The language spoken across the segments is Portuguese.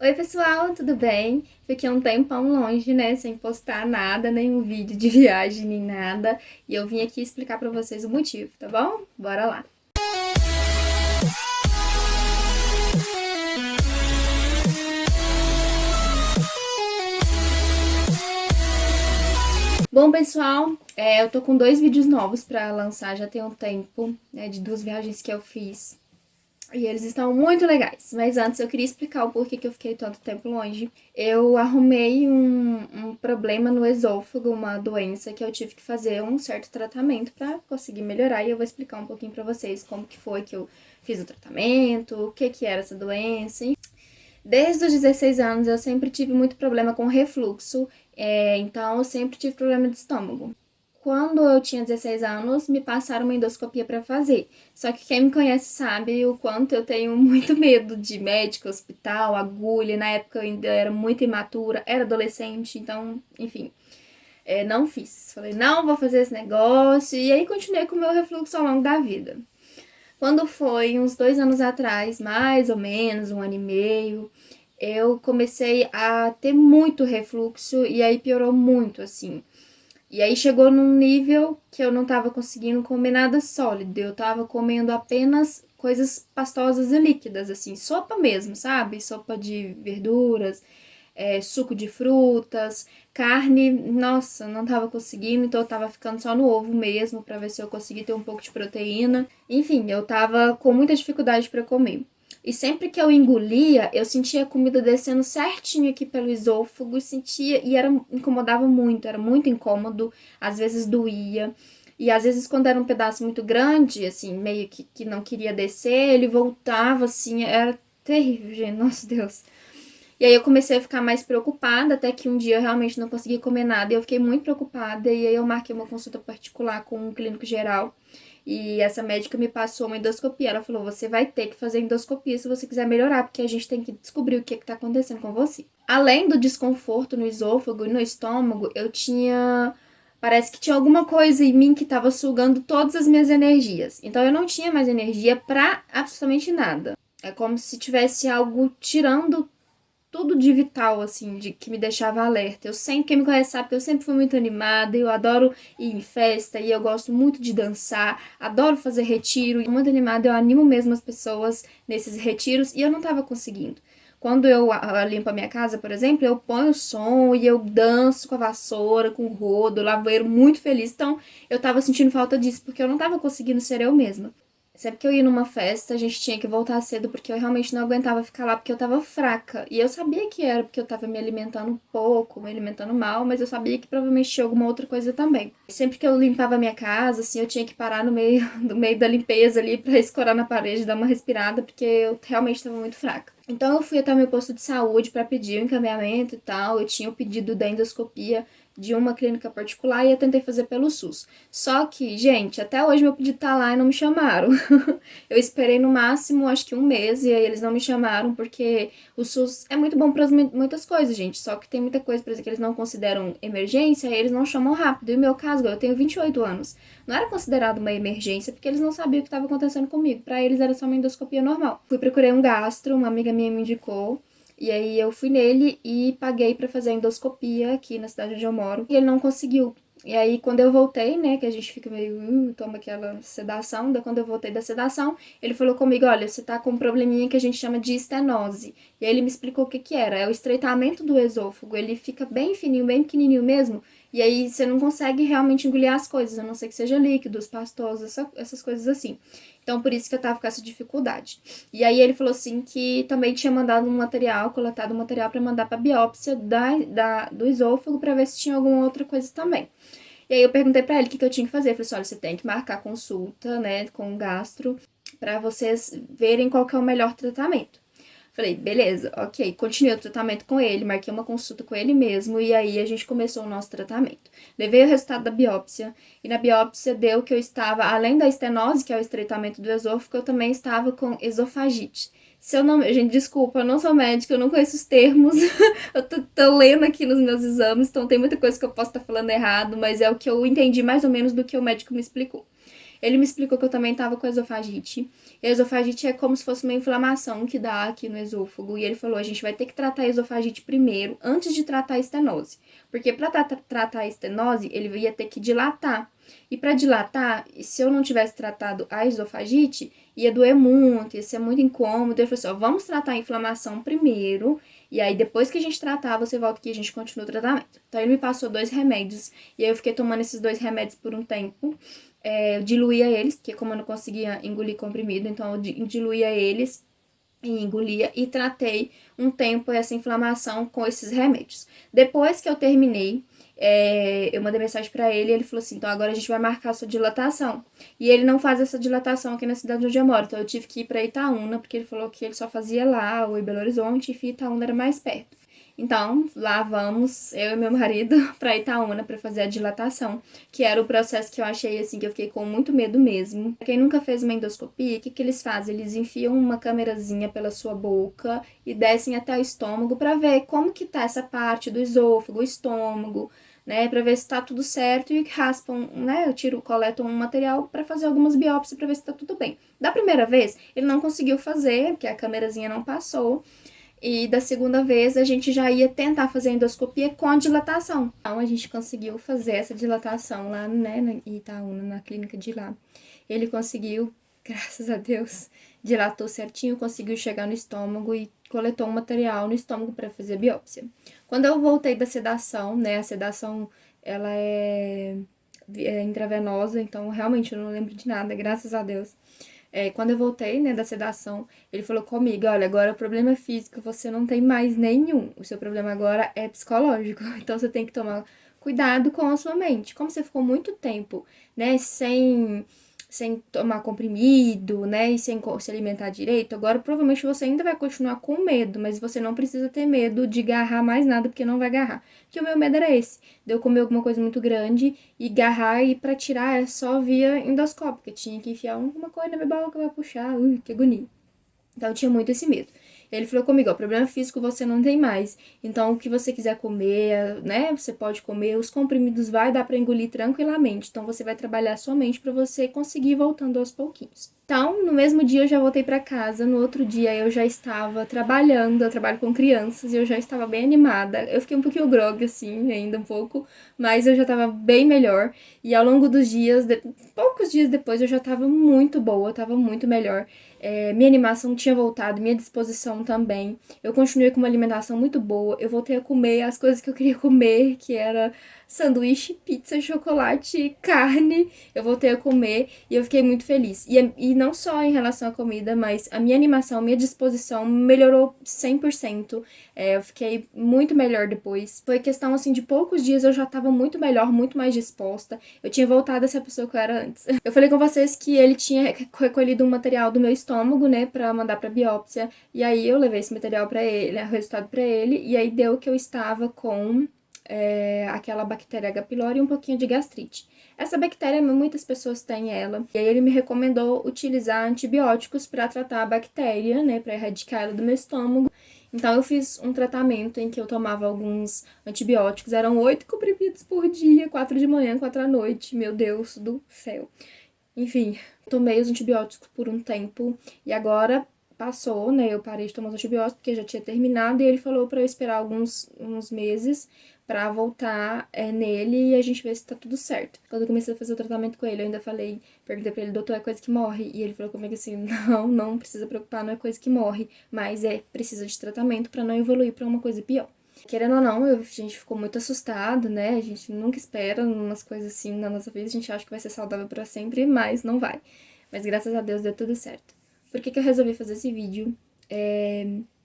Oi, pessoal, tudo bem? Fiquei um tempão longe, né, sem postar nada, nenhum vídeo de viagem, nem nada. E eu vim aqui explicar pra vocês o motivo, tá bom? Bora lá. Bom, pessoal, eu tô com dois vídeos novos pra lançar já tem um tempo, né, de duas viagens que eu fiz. E eles estão muito legais. Mas antes eu queria explicar o porquê que eu fiquei tanto tempo longe. Eu arrumei um problema no esôfago, uma doença que eu tive que fazer um certo tratamento pra conseguir melhorar. E eu vou explicar um pouquinho pra vocês como que foi que eu fiz o tratamento, o que que era essa doença. Desde os 16 anos eu sempre tive muito problema com refluxo, então eu sempre tive problema de estômago. Quando eu tinha 16 anos, me passaram uma endoscopia para fazer. Só que quem me conhece sabe o quanto eu tenho muito medo de médico, hospital, agulha. Na época eu ainda era muito imatura, era adolescente, então, enfim, não fiz. Falei, não vou fazer esse negócio. E aí continuei com o meu refluxo ao longo da vida. Quando foi uns 2 anos atrás, mais ou menos, um ano e meio, eu comecei a ter muito refluxo e aí piorou muito, assim. E aí chegou num nível que eu não tava conseguindo comer nada sólido. Eu tava comendo apenas coisas pastosas e líquidas, assim, sopa mesmo, sabe? Sopa de verduras, suco de frutas, carne. Nossa, não tava conseguindo, então eu tava ficando só no ovo mesmo pra ver se eu conseguia ter um pouco de proteína. Enfim, eu tava com muita dificuldade pra comer. E sempre que eu engolia, eu sentia a comida descendo certinho aqui pelo esôfago e sentia, e incomodava muito, era muito incômodo, às vezes doía. E às vezes, quando era um pedaço muito grande, assim, meio que não queria descer, ele voltava, assim, era terrível, gente, nossa Deus. E aí eu comecei a ficar mais preocupada, até que um dia eu realmente não consegui comer nada, e eu fiquei muito preocupada, e aí eu marquei uma consulta particular com um clínico geral. E essa médica me passou uma endoscopia. Ela falou: você vai ter que fazer endoscopia se você quiser melhorar, porque a gente tem que descobrir o que está acontecendo com você. Além do desconforto no esôfago e no estômago, eu tinha. Parece que tinha alguma coisa em mim que estava sugando todas as minhas energias. Então eu não tinha mais energia para absolutamente nada. É como se tivesse algo tirando tudo de vital, assim, de que me deixava alerta. Eu sempre, quem me conhece sabe que eu sempre fui muito animada, eu adoro ir em festa e eu gosto muito de dançar, adoro fazer retiro, e muito animada, eu animo mesmo as pessoas nesses retiros e eu não tava conseguindo. Quando eu limpo a minha casa, por exemplo, eu ponho o som e eu danço com a vassoura, com o rodo, lavoeiro muito feliz. Então, eu tava sentindo falta disso, porque eu não tava conseguindo ser eu mesma. Sempre que eu ia numa festa, a gente tinha que voltar cedo porque eu realmente não aguentava ficar lá porque eu tava fraca. E eu sabia que era porque eu tava me alimentando pouco, me alimentando mal, mas eu sabia que provavelmente tinha alguma outra coisa também. Sempre que eu limpava a minha casa, assim, eu tinha que parar no meio, no meio da limpeza ali pra escorar na parede, dar uma respirada, porque eu realmente tava muito fraca. Então eu fui até o meu posto de saúde para pedir o encaminhamento e tal. Eu tinha o pedido da endoscopia de uma clínica particular e eu tentei fazer pelo SUS. Só que, gente, até hoje meu pedido tá lá e não me chamaram. Eu esperei no máximo, acho que um mês, e aí eles não me chamaram, porque o SUS é muito bom para muitas coisas, gente. Só que tem muita coisa, por exemplo, que eles não consideram emergência, aí eles não chamam rápido. E o meu caso, eu tenho 28 anos. Não era considerado uma emergência, porque eles não sabiam o que estava acontecendo comigo. Para eles era só uma endoscopia normal. Fui procurei um gastro, uma amiga minha me indicou. E aí eu fui nele e paguei pra fazer a endoscopia aqui na cidade onde eu moro. E ele não conseguiu. E aí, quando eu voltei, né, que a gente fica meio, toma aquela sedação, daí quando eu voltei da sedação, ele falou comigo: olha, você tá com um probleminha que a gente chama de estenose. E aí ele me explicou o que que era. É o estreitamento do esôfago, ele fica bem fininho, bem pequenininho mesmo, e aí você não consegue realmente engolir as coisas, a não ser que seja líquidos, pastosos, essas coisas assim. Então, por isso que eu tava com essa dificuldade. E aí ele falou assim que também tinha mandado um material, coletado um material para mandar para biópsia do esôfago para ver se tinha alguma outra coisa também. E aí eu perguntei para ele o que eu tinha que fazer. Eu falei assim: olha, você tem que marcar consulta, né, com o gastro para vocês verem qual que é o melhor tratamento. Falei, beleza, ok. Continuei o tratamento com ele, marquei uma consulta com ele mesmo e aí a gente começou o nosso tratamento. Levei o resultado da biópsia e na biópsia deu que eu estava, além da estenose, que é o estreitamento do esôfago, eu também estava com esofagite. Se eu não. Gente, desculpa, eu não sou médica, eu não conheço os termos. Eu tô lendo aqui nos meus exames, então tem muita coisa que eu posso estar falando errado, mas é o que eu entendi mais ou menos do que o médico me explicou. Ele me explicou que eu também tava com esofagite. E a esofagite é como se fosse uma inflamação que dá aqui no esôfago. E ele falou, a gente vai ter que tratar a esofagite primeiro, antes de tratar a estenose. Porque para tratar a estenose, ele ia ter que dilatar. E para dilatar, se eu não tivesse tratado a esofagite, ia doer muito, ia ser muito incômodo. Ele falou assim, ó, vamos tratar a inflamação primeiro, e aí depois que a gente tratar, você volta aqui e a gente continua o tratamento. Então ele me passou 2 remédios, e aí eu fiquei tomando esses 2 remédios por um tempo. Eu diluía eles, porque como eu não conseguia engolir comprimido, então eu diluía eles e engolia e tratei um tempo essa inflamação com esses remédios. Depois que eu terminei, eu mandei mensagem pra ele e ele falou assim, então agora a gente vai marcar a sua dilatação. E ele não faz essa dilatação aqui na cidade onde eu moro, então eu tive que ir pra Itaúna, porque ele falou que ele só fazia lá, ou em Belo Horizonte, e Itaúna era mais perto. Então, lá vamos, eu e meu marido, pra Itaúna pra fazer a dilatação, que era o processo que eu achei, assim, que eu fiquei com muito medo mesmo. Quem nunca fez uma endoscopia, o que eles fazem? Eles enfiam uma câmerazinha pela sua boca e descem até o estômago pra ver como que tá essa parte do esôfago, o estômago, né, pra ver se tá tudo certo e raspam, né, coletam um material pra fazer algumas biópsias pra ver se tá tudo bem. Da primeira vez, ele não conseguiu fazer, porque a câmerazinha não passou. E da segunda vez a gente já ia tentar fazer a endoscopia com a dilatação. Então a gente conseguiu fazer essa dilatação lá, né, em Itaúna, na clínica de lá. Ele conseguiu, graças a Deus, dilatou certinho, conseguiu chegar no estômago e coletou um material no estômago para fazer a biópsia. Quando eu voltei da sedação, né, a sedação ela é intravenosa, então realmente eu não lembro de nada, graças a Deus. Quando eu voltei, né, da sedação, ele falou comigo, olha, agora o problema físico você não tem mais nenhum, o seu problema agora é psicológico, então você tem que tomar cuidado com a sua mente. Como você ficou muito tempo, né, sem tomar comprimido, né, e sem se alimentar direito, agora provavelmente você ainda vai continuar com medo, mas você não precisa ter medo de agarrar mais nada, porque não vai agarrar. Porque o meu medo era esse, de eu comer alguma coisa muito grande e agarrar e pra tirar é só via endoscópio, porque tinha que enfiar uma coisa na minha boca, vai puxar, que agonia. Então eu tinha muito esse medo. Ele falou comigo, ó, problema físico você não tem mais. Então o que você quiser comer, né, você pode comer, os comprimidos vai dar para engolir tranquilamente. Então você vai trabalhar somente para você conseguir ir voltando aos pouquinhos. Então, no mesmo dia eu já voltei para casa, no outro dia eu já estava trabalhando, eu trabalho com crianças e eu já estava bem animada. Eu fiquei um pouquinho grogue assim, ainda um pouco, mas eu já estava bem melhor. E ao longo dos dias, poucos dias depois, eu já estava muito boa, estava muito melhor. Minha animação tinha voltado, minha disposição também. Eu continuei com uma alimentação muito boa. Eu voltei a comer as coisas que eu queria comer, que era sanduíche, pizza, chocolate, carne. Eu voltei a comer e eu fiquei muito feliz. E não só em relação à comida, mas a minha animação, minha disposição melhorou 100%. Eu fiquei muito melhor depois. Foi questão, assim, de poucos dias eu já tava muito melhor, muito mais disposta. Eu tinha voltado a ser a pessoa que eu era antes. Eu falei com vocês que ele tinha recolhido um material do meu estômago, né, pra mandar pra biópsia. E aí eu levei esse material pra ele, o resultado pra ele, e aí deu que eu estava com aquela bactéria H. pylori e um pouquinho de gastrite. Essa bactéria, muitas pessoas têm ela. E aí ele me recomendou utilizar antibióticos para tratar a bactéria, né, para erradicar ela do meu estômago. Então eu fiz um tratamento em que eu tomava alguns antibióticos, eram 8 comprimidos por dia, 4 de manhã, 4 à noite, meu Deus do céu. Enfim, tomei os antibióticos por um tempo e agora passou, né? Eu parei de tomar os antibióticos porque já tinha terminado e ele falou para eu esperar uns meses pra voltar nele e a gente ver se tá tudo certo. Quando eu comecei a fazer o tratamento com ele, eu ainda perguntei pra ele, doutor, é coisa que morre? E ele falou comigo assim, não precisa preocupar, não é coisa que morre, mas precisa de tratamento pra não evoluir pra uma coisa pior. Querendo ou não, a gente ficou muito assustado, né? A gente nunca espera umas coisas assim na nossa vida, a gente acha que vai ser saudável pra sempre, mas não vai. Mas graças a Deus deu tudo certo. Por que eu resolvi fazer esse vídeo?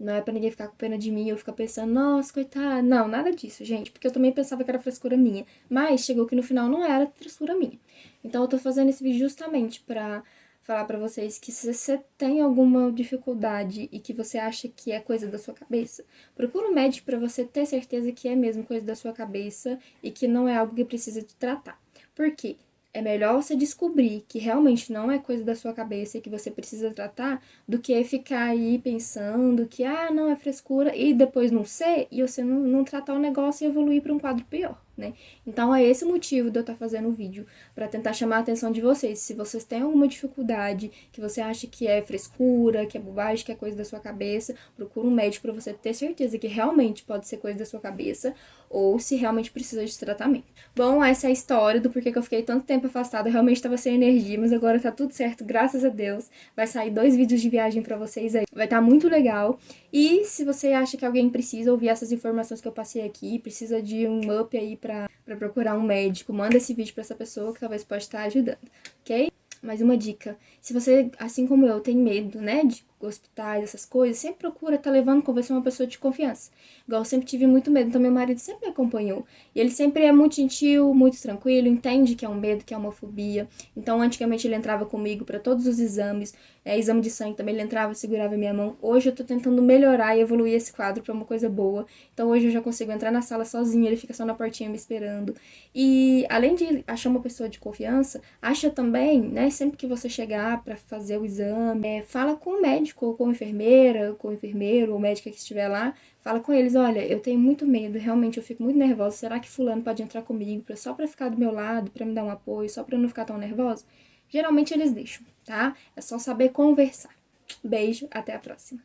Não é pra ninguém ficar com pena de mim ou ficar pensando, nossa, coitada. Não, nada disso, gente, porque eu também pensava que era frescura minha. Mas chegou que no final não era frescura minha. Então eu tô fazendo esse vídeo justamente pra falar pra vocês que se você tem alguma dificuldade e que você acha que é coisa da sua cabeça, procura um médico pra você ter certeza que é mesmo coisa da sua cabeça e que não é algo que precisa de tratar. Por quê? É melhor você descobrir que realmente não é coisa da sua cabeça e que você precisa tratar do que ficar aí pensando que, não, é frescura e depois não ser e você não tratar o negócio e evoluir para um quadro pior. né? Então é esse o motivo de eu estar fazendo o vídeo, para tentar chamar a atenção de vocês. Se vocês têm alguma dificuldade, que você acha que é frescura, que é bobagem, que é coisa da sua cabeça, procura um médico para você ter certeza que realmente pode ser coisa da sua cabeça ou se realmente precisa de tratamento. Bom, essa é a história do porquê que eu fiquei tanto tempo afastada. Eu realmente estava sem energia, mas agora tá tudo certo, graças a Deus. Vai sair 2 vídeos de viagem para vocês aí. Vai estar muito legal. E se você acha que alguém precisa ouvir essas informações que eu passei aqui, precisa de um up aí pra procurar um médico, manda esse vídeo pra essa pessoa que talvez pode estar ajudando, ok? Mais uma dica, se você, assim como eu, tem medo, né, de hospitais, essas coisas, sempre procura estar levando, conversar uma pessoa de confiança. Igual eu sempre tive muito medo, então meu marido sempre me acompanhou. E ele sempre é muito gentil, muito tranquilo, entende que é um medo, que é uma fobia. Então, antigamente ele entrava comigo para todos os exames, exame de sangue também, ele entrava, segurava minha mão. Hoje eu tô tentando melhorar e evoluir esse quadro para uma coisa boa. Então hoje eu já consigo entrar na sala sozinha, ele fica só na portinha me esperando. E além de achar uma pessoa de confiança, acha também, né, sempre que você chegar para fazer o exame, fala com o médico, ou com a enfermeira, com o enfermeiro, ou médica que estiver lá, fala com eles, olha, eu tenho muito medo, realmente eu fico muito nervosa, será que fulano pode entrar comigo só para ficar do meu lado, para me dar um apoio, só para eu não ficar tão nervosa? Geralmente eles deixam, tá? É só saber conversar. Beijo, até a próxima.